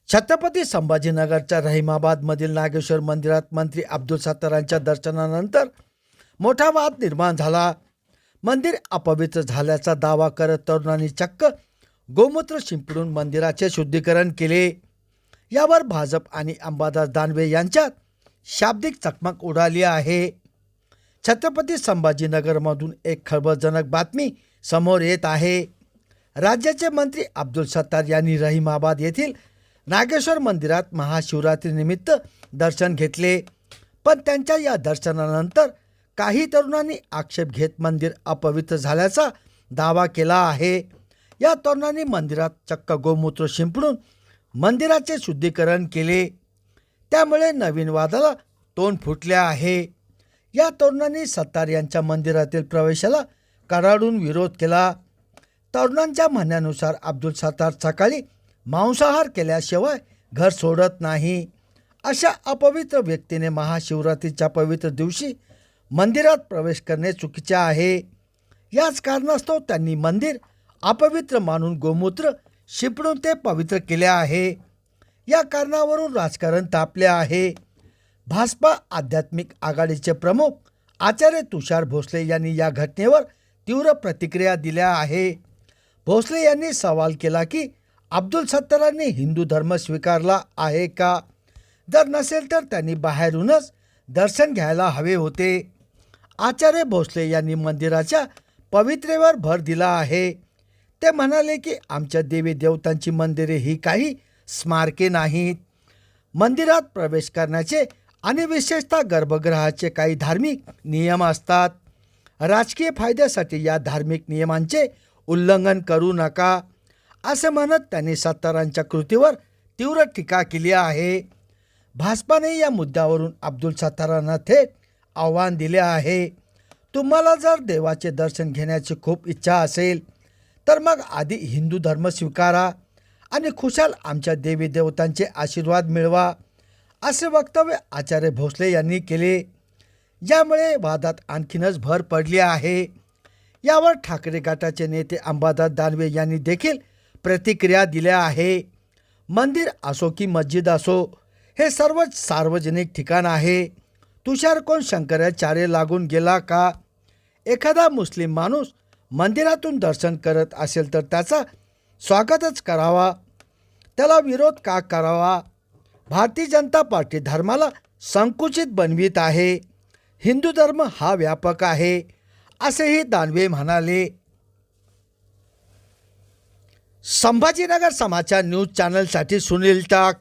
छत्रपती संभाजीनगरच्या रहिमाबादमधील नागेश्वर मंदिरात मंत्री अब्दुल सत्तारांच्या दर्शनानंतर मोठा वाद निर्माण झाला. मंदिर अपवित्र झाल्याचा दावा करत तरुणांनी चक्क गोमूत्र शिंपडून मंदिराचे शुद्धीकरण केले. यावर भाजप आणि अंबादास दानवे यांच्यात शाब्दिक चकमक उडाली आहे. छत्रपती संभाजीनगरमधून एक खळबळजनक बातमी समोर येत आहे. राज्याचे मंत्री अब्दुल सत्तार यांनी रहिमाबाद येथील नागेश्वर मंदिरात महाशिवरात्रीनिमित्त दर्शन घेतले, पण त्यांच्या या दर्शनानंतर काही तरुणांनी आक्षेप घेत मंदिर अपवित्र झाल्याचा दावा केला आहे. या तरुणांनी मंदिरात चक्क गोमूत्र शिंपडून मंदिराचे शुद्धीकरण केले. त्यामुळे नवीन वादाला तोंड फुटले आहे. या तरुणांनी सत्तार यांच्या मंदिरातील प्रवेशाला कडाडून विरोध केला. तरुणांच्या म्हणण्यानुसार अब्दुल सत्तार सकाळी मांसाहार केल्याशिवाय घर सोडत नाही. अशा अपवित्र व्यक्तीने महाशिवरात्रीच्या पवित्र दिवशी मंदिरात प्रवेश करणे चुकीचे आहे. याच कारणास्तव त्यांनी मंदिर अपवित्र मानून गोमूत्र शिंपडून ते पवित्र केले आहे. या कारणावरून राजकारण तापले आहे. भाजपा आध्यात्मिक आघाडीचे प्रमुख आचार्य तुषार भोसले यांनी या घटनेवर तीव्र प्रतिक्रिया दिल्या आहे. भोसले यांनी सवाल केला की अब्दुल सत्तारांनी हिंदू धर्म स्वीकारला आहे का? जर नसेल तर त्यांनी बाहेरूनच दर्शन घ्यायला हवे होते. आचार्य भोसले यांनी मंदिराच्या पवित्रेवर भर दिला आहे. ते म्हणाले की आमच्या देवी देवतांची मंदिरे ही काही स्मारके नाहीत. मंदिरात प्रवेश करण्याचे आणि विशेषतः गर्भगृहाचे काही धार्मिक नियम असतात. राजकीय फायद्यासाठी या धार्मिक नियमांचे उल्लंघन करू नका, असे म्हणत त्यांनी सत्तारांच्या कृतीवर तीव्र टीका केली आहे. भाजपाने या मुद्द्यावरून अब्दुल सत्तारांना थेट आव्हान दिले आहे. तुम्हाला जर देवाचे दर्शन घेण्याची खूप इच्छा असेल तर मग आधी हिंदू धर्म स्वीकारा आणि खुशाल आमच्या देवी देवतांचे आशीर्वाद मिळवा, असे वक्तव्य आचार्य भोसले यांनी केले. यामुळे वादात आणखीनच भर पडली आहे. यावर ठाकरे गटाचे नेते अंबादास दानवे यांनी देखील प्रतिक्रिया दिल्या आहे. मंदिर असो की मस्जिद असो, हे सर्वच सार्वजनिक ठिकाण आहे. तुषार कोण शंकराचार्य लागून गेला का? एखादा मुस्लिम माणूस मंदिरातून दर्शन करत असेल तर त्याचा स्वागतच करावा, त्याला विरोध का करावा? भारतीय जनता पार्टी धर्माला संकुचित बनवित आहे. हिंदू धर्म हा व्यापक आहे, असेही दानवे म्हणाले. संभाजीनगर समाचार न्यूज चॅनलसाठी सुनील टाक.